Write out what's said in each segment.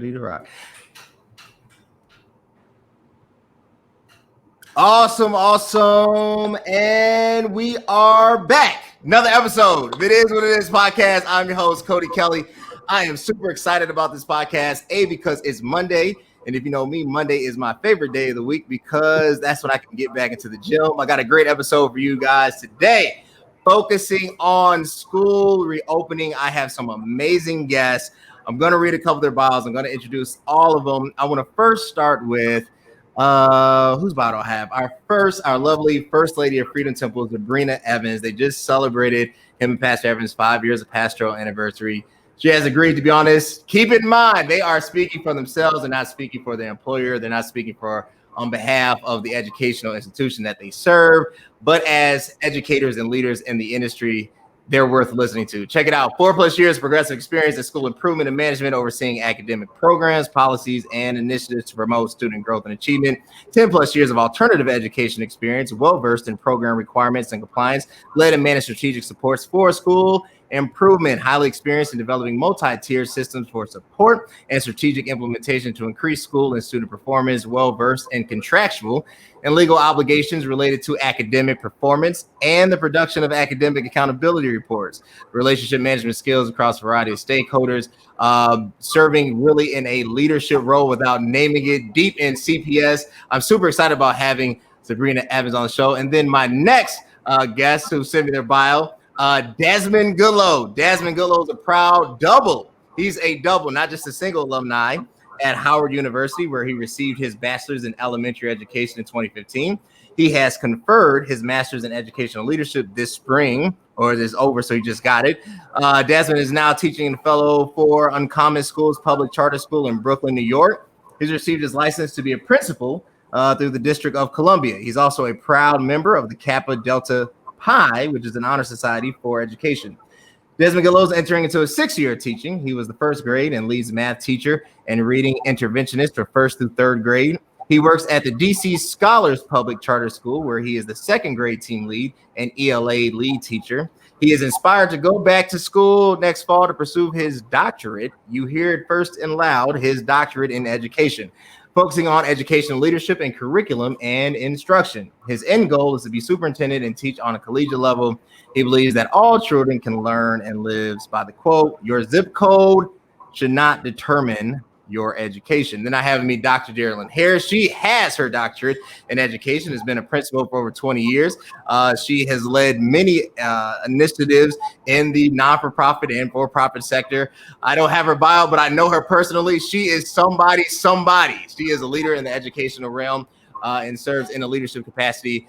Ready to rock. Awesome. And we are back. Another episode of It Is What It Is podcast. I'm your host, Cody Kelly. I am super excited about this podcast, because it's Monday. And if you know me, Monday is my favorite day of the week because that's when I can get back into the gym. I got a great episode for you guys today. Focusing on school reopening, I have some amazing guests. I'm going to read a couple of their bios. I'm going to introduce all of them. I want to first start with whose bio do I have? Our lovely First Lady of Freedom Temple, Zabrina Evans. They just celebrated him and Pastor Evans' 5 years of pastoral anniversary. She has agreed to be honest. Keep in mind, they are speaking for themselves. They're not speaking for their employer. They're not speaking on behalf of the educational institution that they serve. But as educators and leaders in the industry, they're worth listening to. Check it out. 4+ years of progressive experience in school improvement and management, overseeing academic programs, policies, and initiatives to promote student growth and achievement. 10+ years of alternative education experience, well-versed in program requirements and compliance, led and managed strategic supports for school improvement, highly experienced in developing multi-tier systems for support and strategic implementation to increase school and student performance, well-versed in contractual and legal obligations related to academic performance and the production of academic accountability reports, relationship management skills across a variety of stakeholders, serving really in a leadership role without naming it, deep in CPS. I'm super excited about having Zabrina Evans on the show. And then my next guest who sent me their bio, Desmond Goodlow. Desmond Goodlow is a proud double. He's a double, not just a single alumni at Howard University, where he received his bachelor's in elementary education in 2015. He has conferred his master's in educational leadership this spring, or it is over, so he just got it. Desmond is now teaching fellow for Uncommon Schools Public Charter School in Brooklyn, New York. He's received his license to be a principal through the District of Columbia. He's also a proud member of the Kappa Delta Pi, which is an honor society for education. Desmond Goodlow is entering into his 6th year of teaching. He was the first grade and leads math teacher and reading interventionist for 1st through 3rd grade. He works at the DC Scholars Public Charter School, where he is the 2nd grade team lead and ELA lead teacher. He is inspired to go back to school next fall to pursue his doctorate. You hear it first and loud, his doctorate in education, focusing on educational leadership and curriculum and instruction. His end goal is to be superintendent and teach on a collegiate level. He believes that all children can learn and lives by the quote, "Your zip code should not determine your education." Then I have me Dr. Darylyn Harris. She has her doctorate in education, has been a principal for over 20 years. She has led many initiatives in the non-for-profit and for-profit sector. I don't have her bio, but I know her personally. She is somebody. She is a leader in the educational realm and serves in a leadership capacity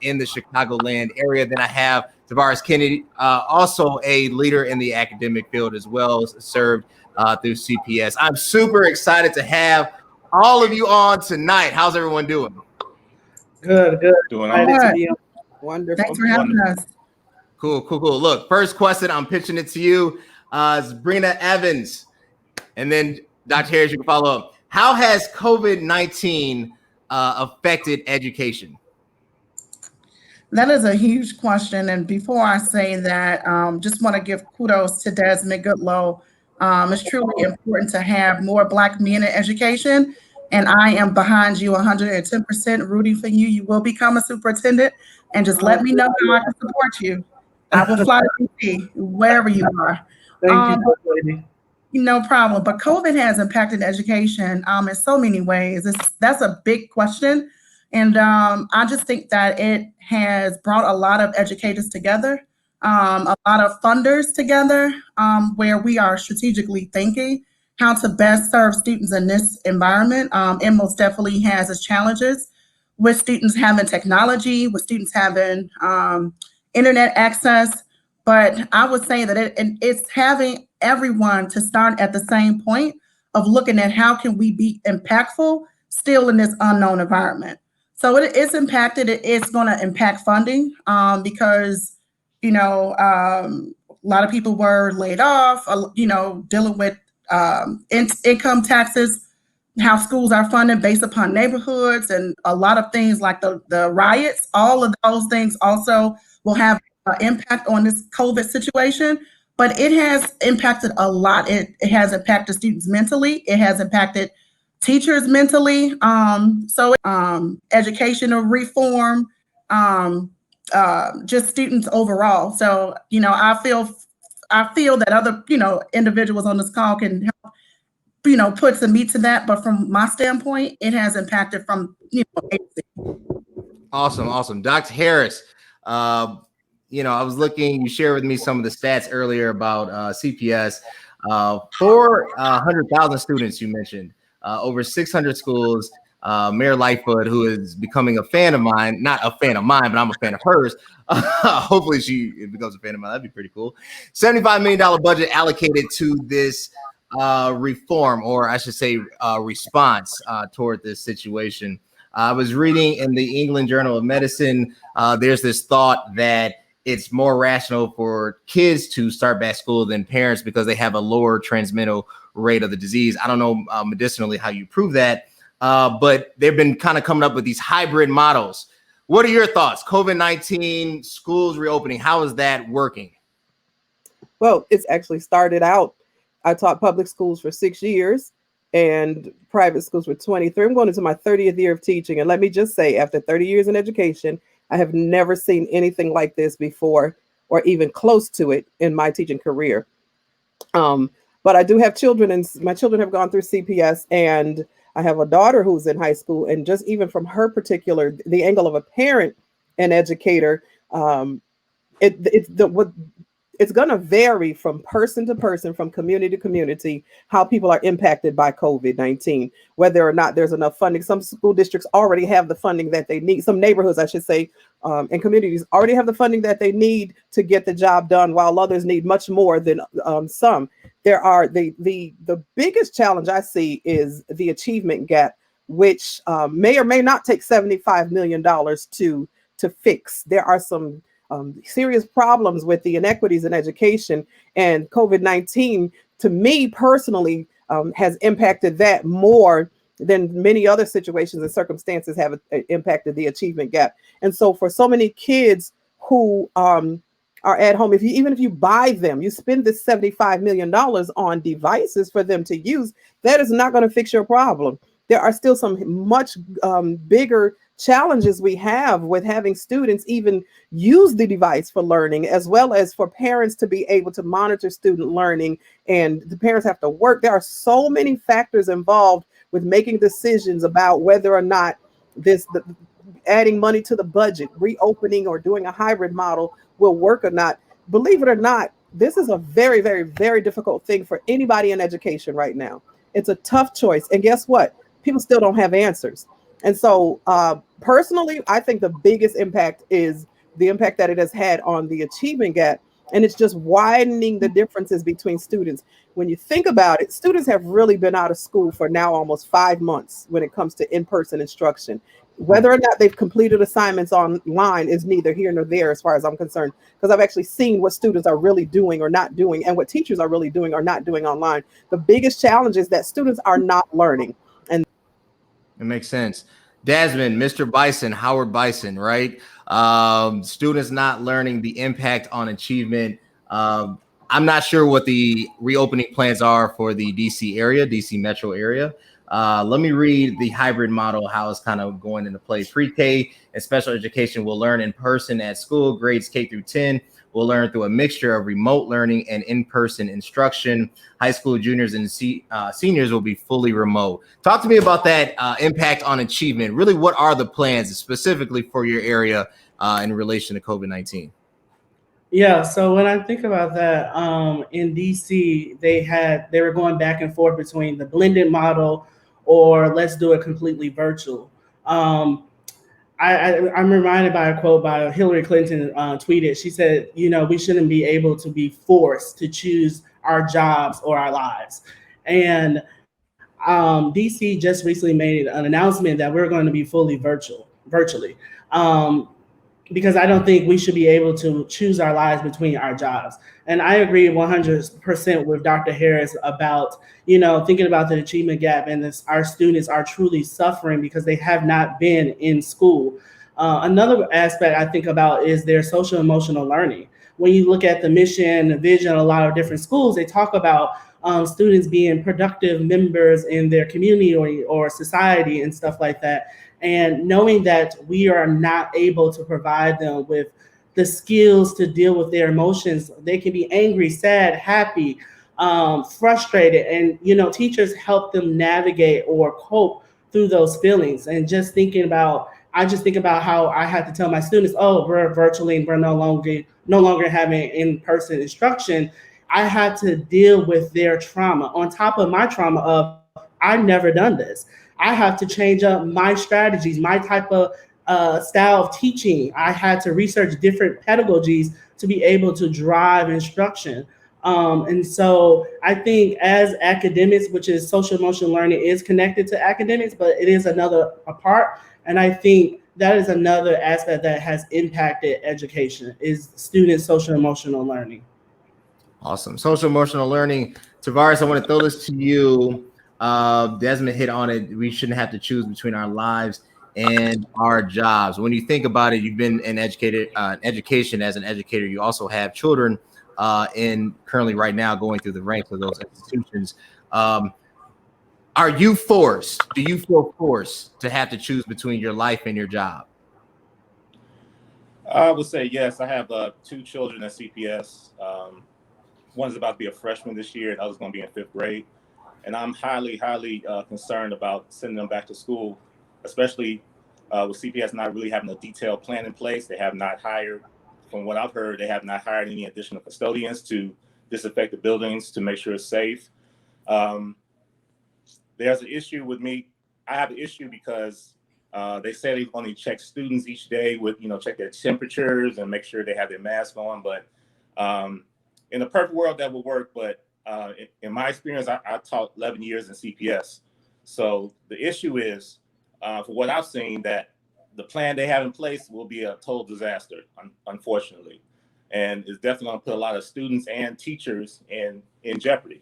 in the Chicagoland area. Then I have Tavares Kennedy, also a leader in the academic field as well, served through CPS. I'm super excited to have all of you on tonight. How's everyone doing? Good. Doing all right. Wonderful. Thanks for having us. Cool. Look, first question, I'm pitching it to you, Zabrina Evans, and then Dr. Harris, you can follow up. How has COVID-19 affected education? That is a huge question. And before I say that, just want to give kudos to Desmond Goodlow. It's truly important to have more Black men in education. And I am behind you 110%, rooting for you. You will become a superintendent. And just let me know how I can support you. I will fly to DC, wherever you are. Thank you, lady. No problem. But COVID has impacted education in so many ways. That's a big question. And I just think that it has brought a lot of educators together, a lot of funders together, where we are strategically thinking how to best serve students in this environment. It most definitely has its challenges with students having technology, with students having internet access. But I would say that it's having everyone to start at the same point of looking at how can we be impactful still in this unknown environment. So it's impacted. It's going to impact funding because, a lot of people were laid off, dealing with income taxes, how schools are funded based upon neighborhoods, and a lot of things like the riots. All of those things also will have an impact on this COVID situation. but it has impacted a lot. It has impacted students mentally. It has impacted teachers mentally. Educational reform, just students overall. So, I feel that other, individuals on this call can help, put some meat to that. But from my standpoint, it has impacted from, A to Z. Awesome. Dr. Harris, I was looking, you shared with me some of the stats earlier about CPS. 400,000 students you mentioned, over 600 schools. Mayor Lightfoot, who is becoming a fan of mine, not a fan of mine, but I'm a fan of hers. Hopefully she becomes a fan of mine. That'd be pretty cool. $75 million budget allocated to this reform, or I should say response toward this situation. I was reading in the England Journal of Medicine, there's this thought that it's more rational for kids to start back school than parents because they have a lower transmittal rate of the disease. I don't know medicinally how you prove that, but they've been kind of coming up with these hybrid models. What are your thoughts? COVID-19, schools reopening, how is that working? Well, it's actually started out, I taught public schools for 6 years and private schools for 23. I'm going into my 30th year of teaching. And let me just say, after 30 years in education, I have never seen anything like this before or even close to it in my teaching career. But I do have children, and my children have gone through CPS, and I have a daughter who's in high school. And just even from her particular, the angle of a parent and educator, it's going to vary from person to person, from community to community, how people are impacted by COVID-19, whether or not there's enough funding. Some school districts already have the funding that they need. Some neighborhoods, I should say, and communities already have the funding that they need to get the job done, while others need much more than some. There are the biggest challenge I see is the achievement gap, which may or may not take $75 million to fix. There are some serious problems with the inequities in education, and COVID-19, to me personally, has impacted that more than many other situations and circumstances have impacted the achievement gap. And so for so many kids who are at home, even if you buy them, you spend this $75 million on devices for them to use, that is not going to fix your problem. There are still some much bigger challenges we have with having students even use the device for learning, as well as for parents to be able to monitor student learning, and the parents have to work. There are so many factors involved with making decisions about whether or not adding money to the budget, reopening, or doing a hybrid model will work or not. Believe it or not, this is a very, very, very difficult thing for anybody in education right now. It's a tough choice. And guess what? People still don't have answers. And so personally, I think the biggest impact is the impact that it has had on the achievement gap. And it's just widening the differences between students. When you think about it, students have really been out of school for now almost 5 months when it comes to in-person instruction. Whether or not they've completed assignments online is neither here nor there as far as I'm concerned, because I've actually seen what students are really doing or not doing, and what teachers are really doing or not doing online. The biggest challenge is that students are not learning. And it makes sense. Desmond, Mr. Bison, Howard Bison, right? Students not learning, the impact on achievement. I'm not sure what the reopening plans are for the DC metro area. Let me read the hybrid model, how it's kind of going into play. Pre-K and special education will learn in person at school. Grades K through 10 will learn through a mixture of remote learning and in-person instruction. High school juniors and seniors will be fully remote. Talk to me about that impact on achievement. Really, what are the plans specifically for your area in relation to COVID-19? Yeah, so when I think about that, in DC, they were going back and forth between the blended model or let's do it completely virtual. I'm reminded by a quote by Hillary Clinton tweeted. She said, we shouldn't be able to be forced to choose our jobs or our lives. And DC just recently made an announcement that we're going to be fully virtually. Because I don't think we should be able to choose our lives between our jobs. And I agree 100% with Dr. Harris about, thinking about the achievement gap, and our students are truly suffering because they have not been in school. Another aspect I think about is their social emotional learning. when you look at the mission, the vision, a lot of different schools, they talk about students being productive members in their community or society and stuff like that. And knowing that we are not able to provide them with the skills to deal with their emotions, they can be angry, sad, happy, frustrated, and teachers help them navigate or cope through those feelings. And I just think about how I had to tell my students, oh, we're virtually and we're no longer having in-person instruction. I had to deal with their trauma on top of my trauma of I've never done this. I have to change up my strategies, my type of style of teaching. I had to research different pedagogies to be able to drive instruction. And so I think as academics, which is social emotional learning is connected to academics, but it is another part. And I think that is another aspect that has impacted education is student social emotional learning. Awesome. Social emotional learning. Tavares, I want to throw this to you. Desmond hit on it. We shouldn't have to choose between our lives and our jobs. When you think about it, you've been an education as an educator. You also have children currently right now going through the ranks of those institutions. Are you forced? Do you feel forced to have to choose between your life and your job? I would say yes. I have 2 children at CPS. One's about to be a freshman this year, and the other's going to be in 5th grade. And I'm highly concerned about sending them back to school, especially with CPS not really having a detailed plan in place. They have not hired, from what I've heard, they have not hired any additional custodians to disinfect the buildings to make sure it's safe. There's an issue with me. I have an issue because they say they only check students each day with, check their temperatures and make sure they have their mask on. But in a perfect world, that would work. But in my experience, I taught 11 years in CPS. So the issue is, for what I've seen, that the plan they have in place will be a total disaster, unfortunately. And it's definitely going to put a lot of students and teachers in jeopardy.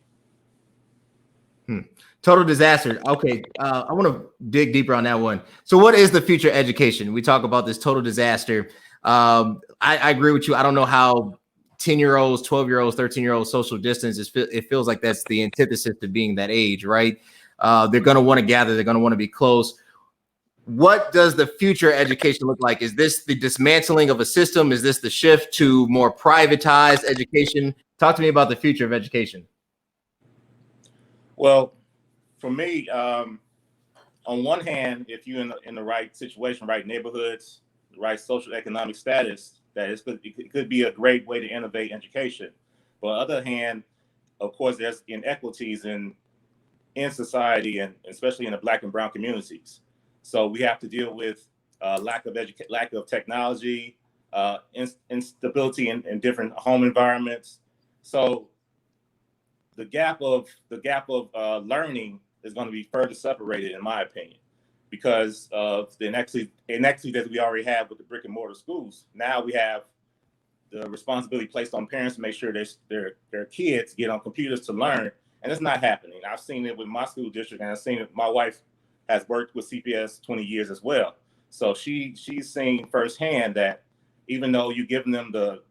Total disaster. Okay, I want to dig deeper on that one. So what is the future education? We talk about this total disaster. I agree with you. I don't know how 10-year-olds, 12-year-olds, 13-year-olds social distance it feels like that's the antithesis to being that age, right? They're going to want to gather. They're going to want to be close. What does the future education look like? Is this the dismantling of a system? Is this the shift to more privatized education? Talk to me about the future of education. Well, for me, on one hand, if you're in the right situation, right neighborhoods, the right social economic status, it could be a great way to innovate education. But on the other hand, of course, there's inequities in society, and especially in the Black and brown communities. So we have to deal with lack of technology, instability in different home environments. So the gap of learning is going to be further separated, in my opinion, because of the inequity that we already have with the brick and mortar schools. Now we have the responsibility placed on parents to make sure their kids get on computers to learn, and it's not happening. I've seen it with my school district, and I've seen it. My wife has worked with CPS 20 years as well, so she's seen firsthand that even though you give them the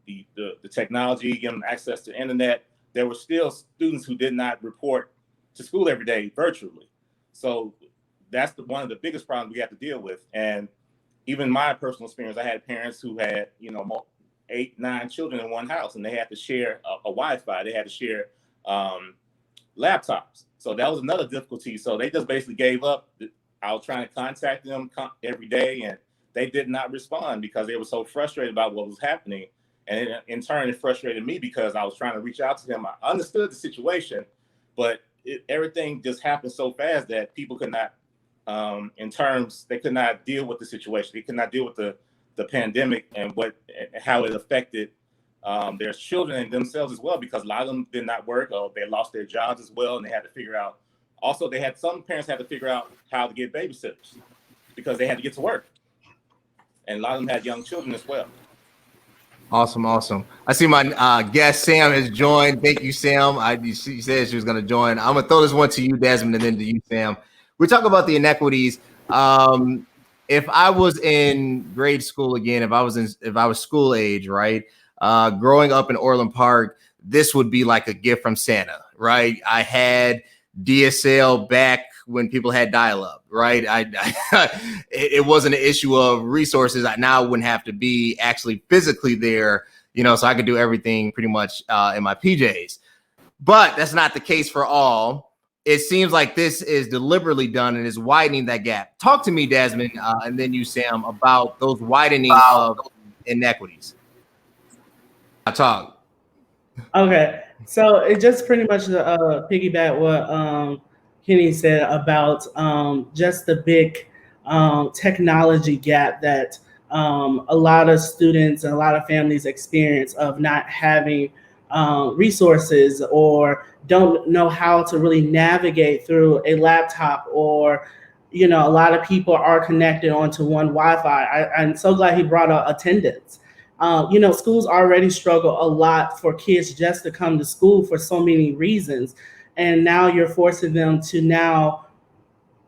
technology, give them access to the internet, there were still students who did not report to school every day virtually. So that's one of the biggest problems we have to deal with. And even my personal experience, I had parents who had 8, 9 children in one house, and they had to share a Wi-Fi. They had to share laptops. So that was another difficulty. So they just basically gave up. I was trying to contact them every day, and they did not respond because they were so frustrated about what was happening. And in turn, it frustrated me because I was trying to reach out to them. I understood the situation, but everything just happened so fast that people could not, they could not deal with the situation. They could not deal with the pandemic and how it affected their children and themselves as well, because a lot of them did not work, or they lost their jobs as well, and they had to figure out. Also, some parents had to figure out how to get babysitters because they had to get to work, and a lot of them had young children as well. Awesome. I see my guest Sam has joined. Thank you, Sam. She said she was going to join. I'm going to throw this one to you, Desmond, and then to you, Sam. We're talking about the inequities. If I was in grade school again, if I was school age, right, growing up in Orland Park, this would be like a gift from Santa, right? I had DSL back when people had dial-up, right? It wasn't an issue of resources. I now wouldn't have to be actually physically there, so I could do everything pretty much in my PJs. But that's not the case for all. It seems like this is deliberately done and is widening that gap. Talk to me, Desmond, and then you, Sam, about those widening of inequities. I talk. Okay, so it just pretty much piggyback what Kenny said about just the big technology gap that a lot of students and a lot of families experience of not having resources or don't know how to really navigate through a laptop, or a lot of people are connected onto one Wi-Fi. I'm so glad he brought up attendance. Schools already struggle a lot for kids just to come to school for so many reasons. And now you're forcing them to now,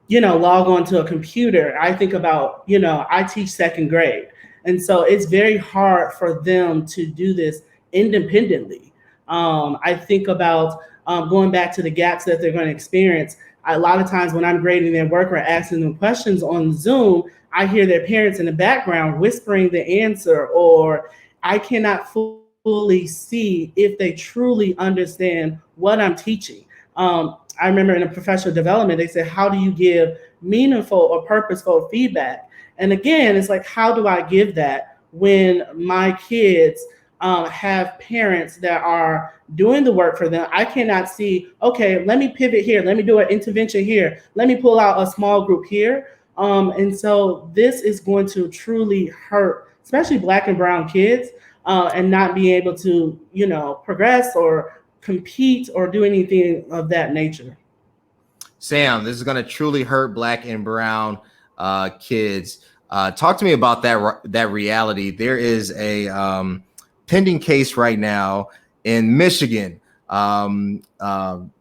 log onto a computer. I think about, I teach second grade. And so it's very hard for them to do this independently. I think about going back to the gaps that they're going to experience. A lot of times when I'm grading their work or asking them questions on Zoom, I hear their parents in the background whispering the answer, or I cannot fully see if they truly understand what I'm teaching. I remember in a professional development, they said, how do you give meaningful or purposeful feedback? And again, it's like, how do I give that when my kids have parents that are doing the work for them? I cannot see, okay, let me pivot here. Let me do an intervention here. Let me pull out a small group here. And so this is going to truly hurt, especially Black and brown kids, and not be able to, progress or compete or do anything of that nature. Sam, this is going to truly hurt Black and brown kids. Talk to me about that reality. There is a pending case right now in Michigan. Young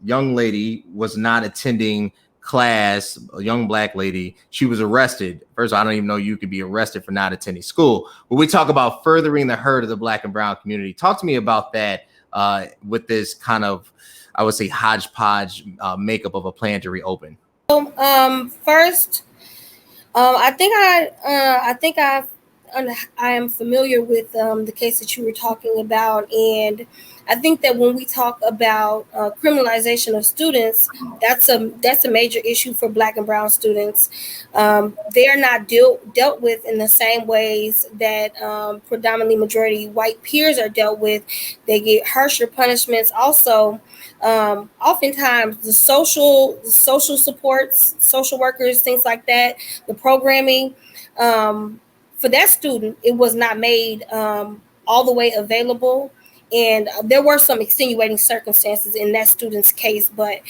lady was not attending class, a young Black lady. She was arrested. First of all, I don't even know you could be arrested for not attending school. But we talk about furthering the hurt of the Black and brown community. Talk to me about that with this kind of, I would say, hodgepodge makeup of a plan to reopen. First, I am familiar with the case that you were talking about, and I think that when we talk about criminalization of students, that's a major issue for Black and brown students. They are not dealt with in the same ways that predominantly majority white peers are dealt with. They get harsher punishments. Also, oftentimes the social supports, social workers, things like that, the programming for that student, it was not made all the way available. And there were some extenuating circumstances in that student's case. But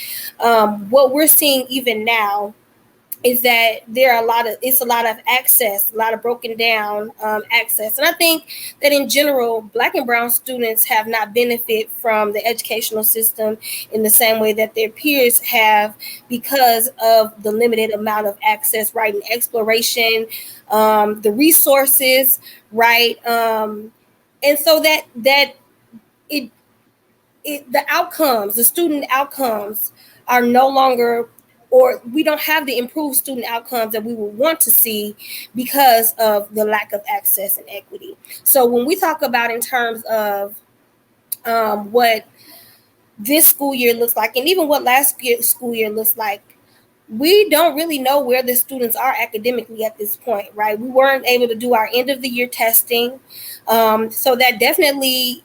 what we're seeing even now is that it's a lot of access, a lot of broken down access. And I think that in general, Black and brown students have not benefited from the educational system in the same way that their peers have, because of the limited amount of access, right, and exploration, the resources, right. And so that the outcomes, the student outcomes are no longer, or we don't have the improved student outcomes that we would want to see because of the lack of access and equity. So when we talk about in terms of what this school year looks like, and even what last school year looks like, we don't really know where the students are academically at this point, right? We weren't able to do our end of the year testing. So that definitely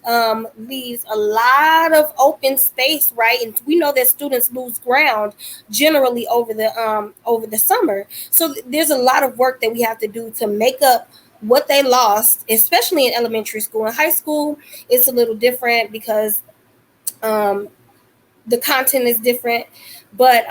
leaves a lot of open space, right? And we know that students lose ground generally over the summer. So there's a lot of work that we have to do to make up what they lost, especially in elementary school. In high school, it's a little different because the content is different. But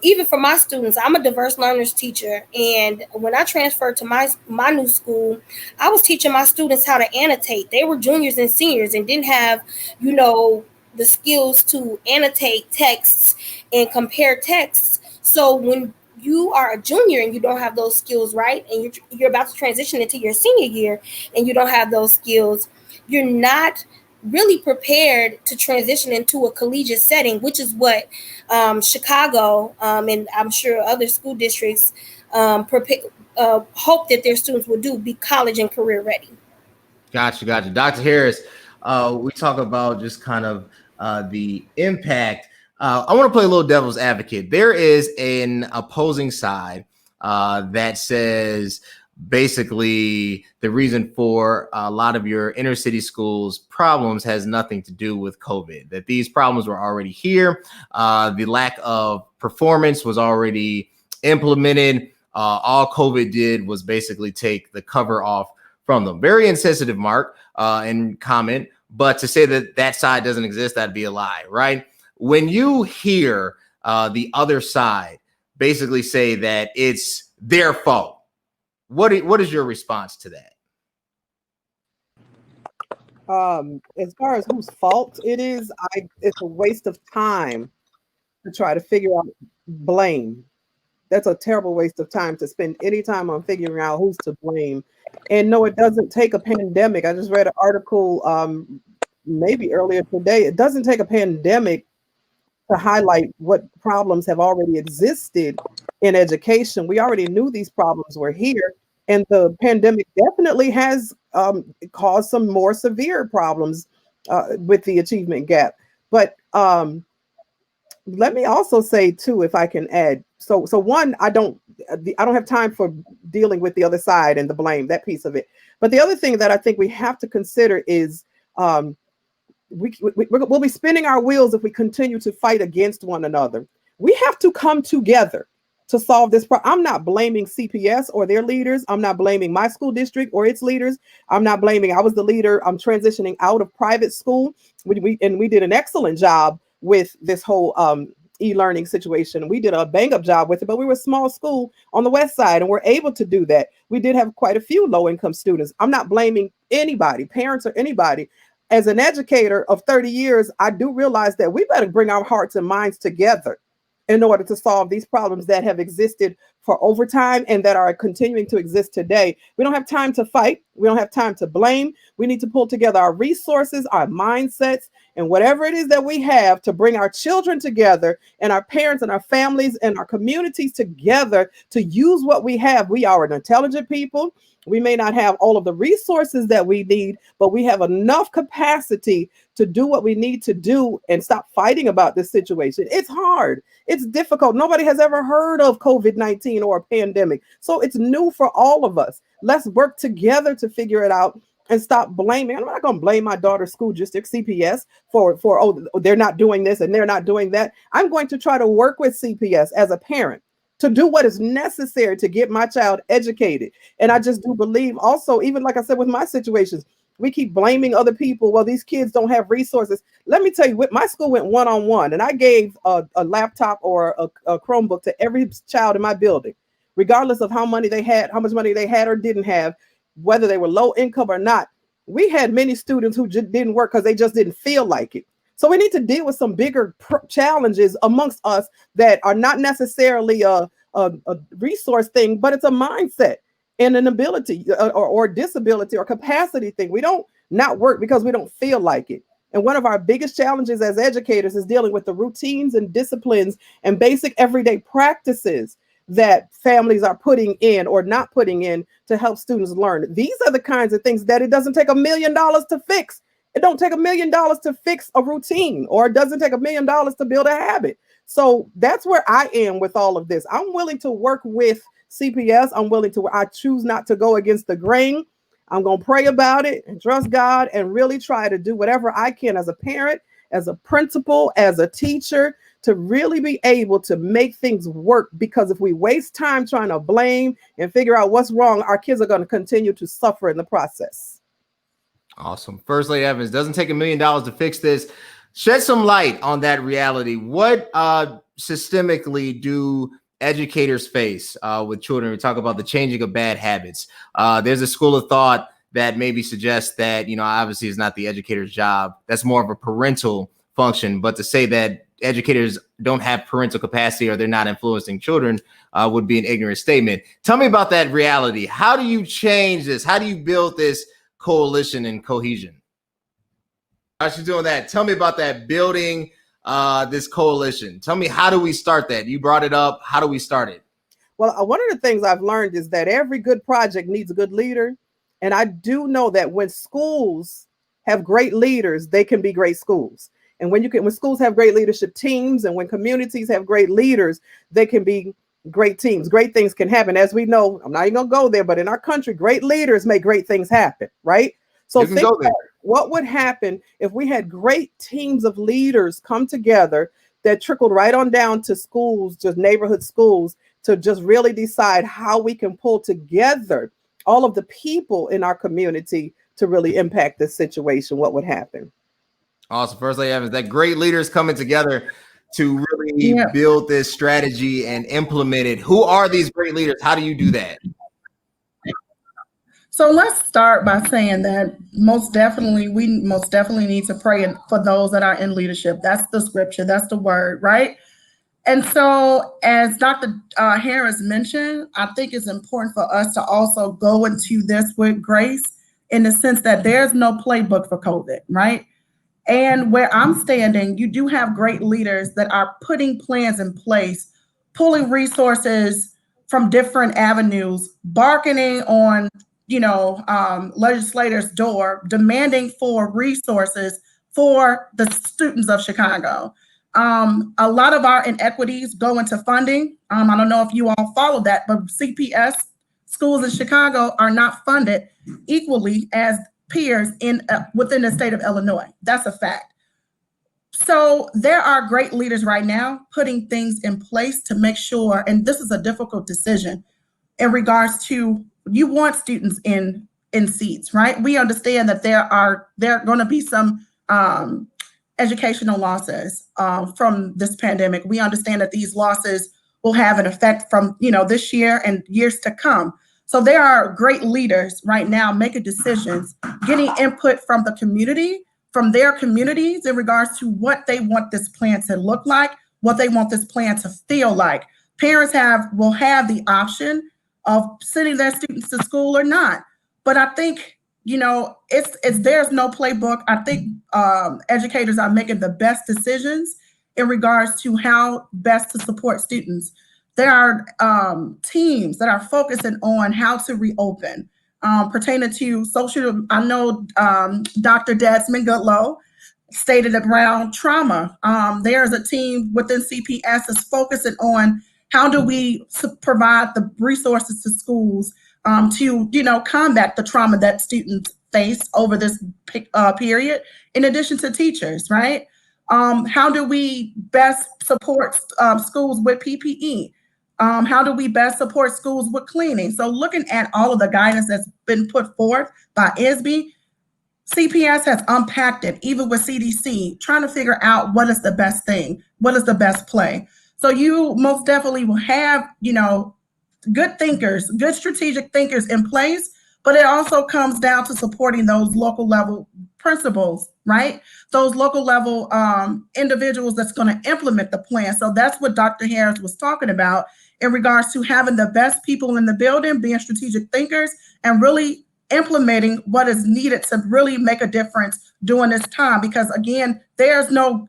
even for my students, I'm a diverse learners teacher. And when I transferred to my new school, I was teaching my students how to annotate. They were juniors and seniors and didn't have, the skills to annotate texts and compare texts. So when you are a junior and you don't have those skills, right, and you're about to transition into your senior year and you don't have those skills, you're not really prepared to transition into a collegiate setting, which is what Chicago and I'm sure other school districts hope that their students will do, be college and career ready. Gotcha. Dr. Harris, we talk about just kind of the impact. I want to play a little devil's advocate. There is an opposing side that says basically the reason for a lot of your inner city schools problems has nothing to do with COVID, that these problems were already here. The lack of performance was already implemented. All COVID did was basically take the cover off from them. Very insensitive, Mark, and comment. But to say that that side doesn't exist, that'd be a lie, right? When you hear the other side basically say that it's their fault, what is your response to that? As far as whose fault it is, it's a waste of time to try to figure out blame. That's a terrible waste of time to spend any time on figuring out who's to blame. And no, it doesn't take a pandemic. I just read an article maybe earlier today. It doesn't take a pandemic to highlight what problems have already existed in education. We already knew these problems were here, and the pandemic definitely has caused some more severe problems with the achievement gap. But let me also say too, if I can add, so one, I don't have time for dealing with the other side and the blame, that piece of it. But the other thing that I think we have to consider is we'll be spinning our wheels if we continue to fight against one another. We have to come together to solve this problem. I'm not blaming CPS or their leaders. I'm not blaming my school district or its leaders. I'm not blaming, I was the leader. I'm transitioning out of private school. We did an excellent job with this whole e-learning situation. We did a bang-up job with it, but we were a small school on the west side, and we're able to do that. We did have quite a few low-income students. I'm not blaming anybody, parents or anybody. As an educator of 30 years, I do realize that we better bring our hearts and minds together in order to solve these problems that have existed for over time and that are continuing to exist today. We don't have time to fight. We don't have time to blame. We need to pull together our resources, our mindsets, and whatever it is that we have to bring our children together and our parents and our families and our communities together to use what we have. We are an intelligent people. We may not have all of the resources that we need, but we have enough capacity to do what we need to do and stop fighting about this situation. It's hard. It's difficult. Nobody has ever heard of COVID-19 or a pandemic. So it's new for all of us. Let's work together to figure it out and stop blaming. I'm not going to blame my daughter's school district, CPS, for they're not doing this and they're not doing that. I'm going to try to work with CPS as a parent to do what is necessary to get my child educated. And I just do believe also, even like I said, with my situations, we keep blaming other people. Well, these kids don't have resources. Let me tell you, my school went one-on-one, and I gave a laptop or a Chromebook to every child in my building, regardless of how much money they had or didn't have, whether they were low income or not. We had many students who just didn't work because they just didn't feel like it. So we need to deal with some bigger challenges amongst us that are not necessarily a resource thing, but it's a mindset and an ability or disability or capacity thing. We don't not work because we don't feel like it. And one of our biggest challenges as educators is dealing with the routines and disciplines and basic everyday practices that families are putting in or not putting in to help students learn. These are the kinds of things that it doesn't take $1 million to fix. It don't take $1 million to fix a routine, or it doesn't take $1 million to build a habit. So that's where I am with all of this. I'm willing to work with CPS. I choose not to go against the grain. I'm going to pray about it and trust God and really try to do whatever I can as a parent, as a principal, as a teacher, to really be able to make things work. Because if we waste time trying to blame and figure out what's wrong, our kids are going to continue to suffer in the process. Awesome. First Lady Evans, doesn't take $1 million to fix this. Shed some light on that reality. What systemically do educators face with children? We talk about the changing of bad habits. There's a school of thought that maybe suggests that, obviously it's not the educator's job. That's more of a parental function. But to say that educators don't have parental capacity or they're not influencing children would be an ignorant statement. Tell me about that reality. How do you change this? How do you build this coalition and cohesion? As you're doing that, tell me about that building this coalition. Tell me, how do we start that? You brought it up. How do we start it? Well, one of the things I've learned is that every good project needs a good leader. And I do know that when schools have great leaders, they can be great schools. And when schools have great leadership teams, and when communities have great leaders, they can be great teams. Great things can happen. As we know, I'm not even gonna go there, but in our country, great leaders make great things happen, right? So think about what would happen if we had great teams of leaders come together that trickled right on down to schools, just neighborhood schools, to just really decide how we can pull together all of the people in our community to really impact this situation. What would happen? Awesome. First Lady Evans, that great leaders coming together to really build this strategy and implement it. Who are these great leaders? How do you do that? So let's start by saying that we most definitely need to pray for those that are in leadership. That's the scripture, that's the word, right? And so, as Dr. Harris mentioned, I think it's important for us to also go into this with grace, in the sense that there's no playbook for COVID, right? And where I'm standing, you do have great leaders that are putting plans in place, pulling resources from different avenues, bargaining on legislators' door, demanding for resources for the students of Chicago. A lot of our inequities go into funding. I don't know if you all follow that, but CPS schools in Chicago are not funded equally as peers within the state of Illinois. That's a fact. So there are great leaders right now putting things in place to make sure, and this is a difficult decision in regards to, you want students in seats, right? We understand that there are going to be some educational losses from this pandemic. We understand that these losses will have an effect from this year and years to come. So there are great leaders right now making decisions, getting input from the community, from their communities, in regards to what they want this plan to look like, what they want this plan to feel like. Parents will have the option of sending their students to school or not. But I think, there's no playbook. I think educators are making the best decisions in regards to how best to support students. There are teams that are focusing on how to reopen, pertaining to social. I know Dr. Desmond Goodlow stated around trauma. There's a team within CPS that's focusing on how do we provide the resources to schools to combat the trauma that students face over this period, in addition to teachers, right? How do we best support schools with PPE? How do we best support schools with cleaning? So looking at all of the guidance that's been put forth by ISB, CPS has unpacked it, even with CDC, trying to figure out what is the best thing, what is the best play. So you most definitely will have, good thinkers, good strategic thinkers in place, but it also comes down to supporting those local level principals, right? Those local level individuals that's going to implement the plan. So that's what Dr. Harris was talking about in regards to having the best people in the building, being strategic thinkers, and really implementing what is needed to really make a difference during this time. Because again, there's no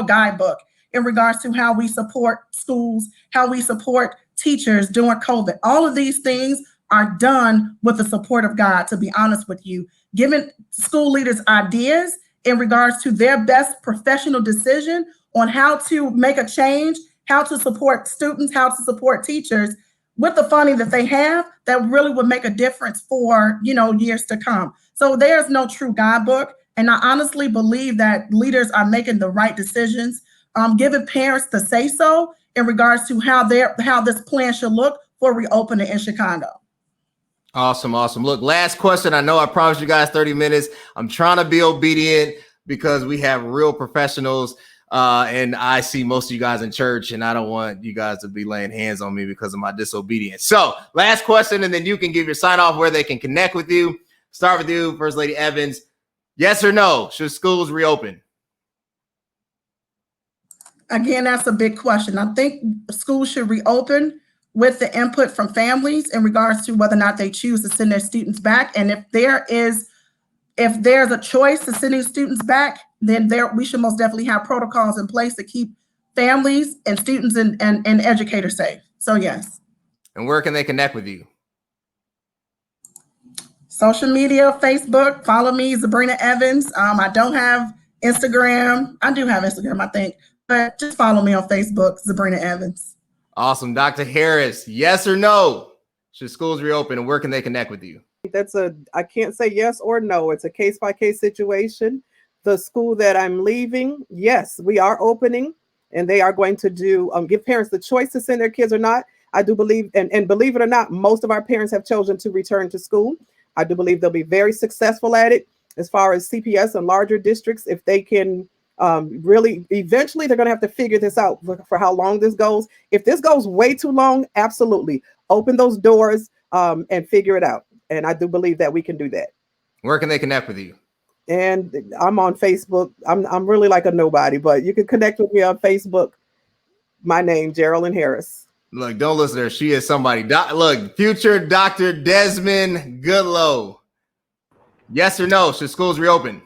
guidebook in regards to how we support schools, how we support teachers during COVID. All of these things are done with the support of God, to be honest with you, giving school leaders ideas in regards to their best professional decision on how to make a change, how to support students, how to support teachers with the funding that they have that really would make a difference for, years to come. So there's no true guidebook. And I honestly believe that leaders are making the right decisions, giving parents the say so in regards to how this plan should look for reopening in Chicago. Awesome. Look, last question. I know I promised you guys 30 minutes. I'm trying to be obedient because we have real professionals. And I see most of you guys in church, and I don't want you guys to be laying hands on me because of my disobedience. So last question, and then you can give your sign off where they can connect with you. Start with you, First Lady Evans. Yes or no? Should schools reopen? Again, that's a big question. I think schools should reopen with the input from families in regards to whether or not they choose to send their students back. And if there's a choice to sending students back, then we should most definitely have protocols in place to keep families and students and educators safe. So yes. And where can they connect with you? Social media, Facebook, follow me, Zabrina Evans. I don't have Instagram. I do have Instagram, I think, but just follow me on Facebook, Zabrina Evans. Awesome. Dr. Harris, yes or no? Should schools reopen, and where can they connect with you? I can't say yes or no. It's a case by case situation. The school that I'm leaving, yes, we are opening, and they are going to give parents the choice to send their kids or not. I do believe, and believe it or not, most of our parents have chosen to return to school. I do believe they'll be very successful at it. As far as CPS and larger districts, if they can really, eventually they're going to have to figure this out for how long this goes. If this goes way too long, absolutely open those doors and figure it out. And I do believe that we can do that. Where can they connect with you? And I'm on Facebook. I'm really like a nobody, but you can connect with me on Facebook. My name, Geraldine Harris. Look, don't listen to her. She is somebody. Look, future Dr. Desmond Goodlow. Yes or no? Should schools reopen?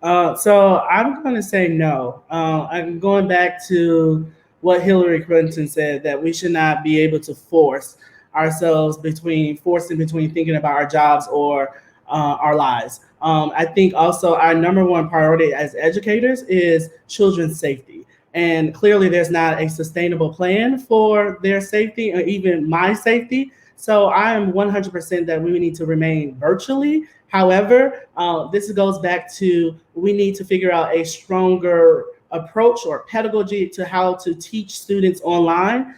So I'm going to say no. I'm going back to what Hillary Clinton said, that we should not be able to force ourselves between thinking about our jobs or our lives. I think also our number one priority as educators is children's safety. And clearly there's not a sustainable plan for their safety or even my safety. So I am 100% that we need to remain virtually. However, this goes back to we need to figure out a stronger approach or pedagogy to how to teach students online.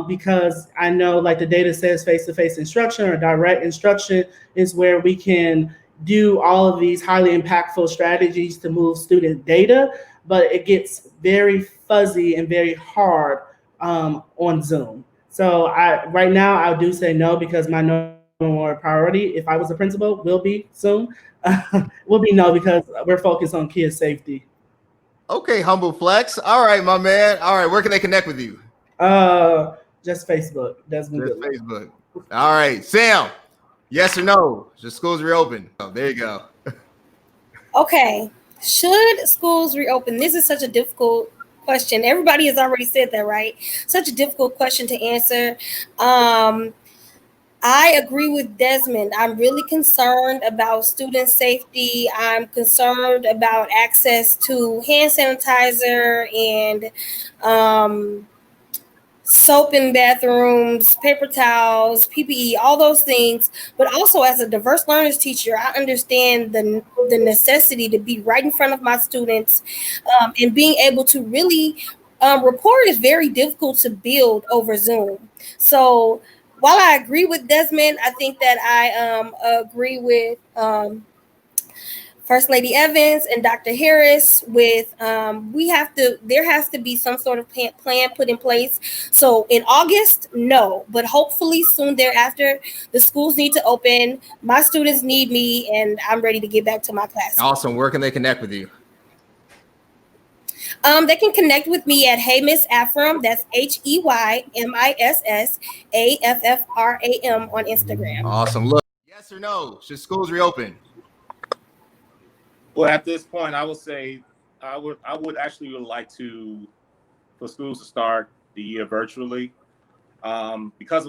Because I know, like the data says, face-to-face instruction or direct instruction is where we can do all of these highly impactful strategies to move student data, but it gets very fuzzy and very hard on Zoom. So right now I do say no, because my number one priority, if I was a principal, will be soon, will be no, because we're focused on kids' safety. Okay, humble flex. All right, my man. All right, where can they connect with you? Just Facebook. Desmond Just G. Facebook. All right, Sam. Yes or no? Should schools reopen? Oh, there you go. Okay. Should schools reopen? This is such a difficult question. Everybody has already said that, right? Such a difficult question to answer. I agree with Desmond. I'm really concerned about student safety. I'm concerned about access to hand sanitizer and soap in bathrooms, paper towels, PPE, all those things. But also, as a diverse learners teacher, I understand the necessity to be right in front of my students, and being able to really report is very difficult to build over Zoom. So while I agree with Desmond, I think that I agree with First Lady Evans and Dr. Harris with there has to be some sort of plan put in place. So in August, no, but hopefully soon thereafter, the schools need to open. My students need me, and I'm ready to get back to my class. Awesome. Where can they connect with you? They can connect with me at Hey Miss Afram. That's HeyMissAffram on Instagram. Awesome. Look, yes or no? Should schools reopen? Well, at this point, I would say I would actually like for schools to start the year virtually, because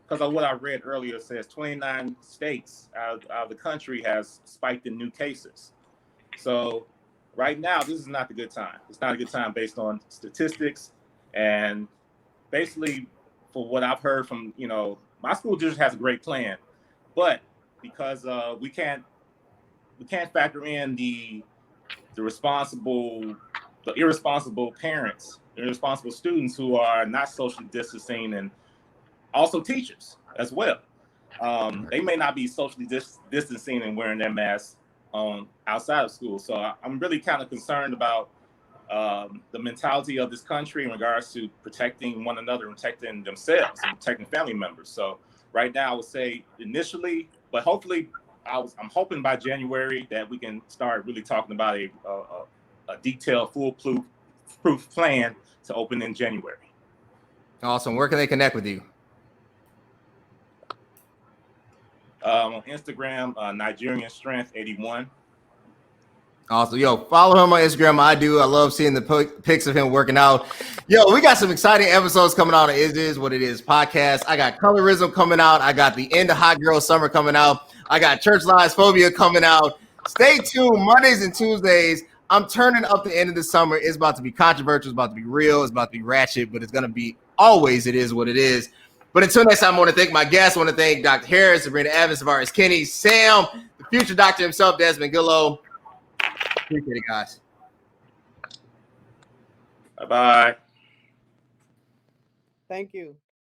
of what I read earlier. It says 29 states out of the country has spiked in new cases. So right now, this is not the good time. It's not a good time based on statistics, and basically, for what I've heard from my school district has a great plan, but because we can't factor in the irresponsible parents, irresponsible students who are not socially distancing, and also teachers as well. They may not be socially distancing and wearing their masks outside of school. So I'm really kind of concerned about the mentality of this country in regards to protecting one another and protecting themselves and protecting family members. So right now I would say initially, but hopefully I'm hoping by January that we can start really talking about a detailed, foolproof plan to open in January. Awesome. Where can they connect with you? On Instagram, Nigerian Strength 81. Awesome. Yo, follow him on Instagram. I do. I love seeing the pics of him working out. Yo, we got some exciting episodes coming out on Is What It Is podcast. I got colorism coming out. I got the end of Hot Girl Summer coming out. I got Church Lies Phobia coming out. Stay tuned. Mondays and Tuesdays. I'm turning up the end of the summer. It's about to be controversial. It's about to be real. It's about to be ratchet, but it's going to be always It Is What It Is. But until next time, I want to thank my guests. I want to thank Dr. Harris, Zabrina Evans, Tavares Kenny, Sam, the future doctor himself, Desmond Gillow. Appreciate it, guys. Bye-bye. Thank you.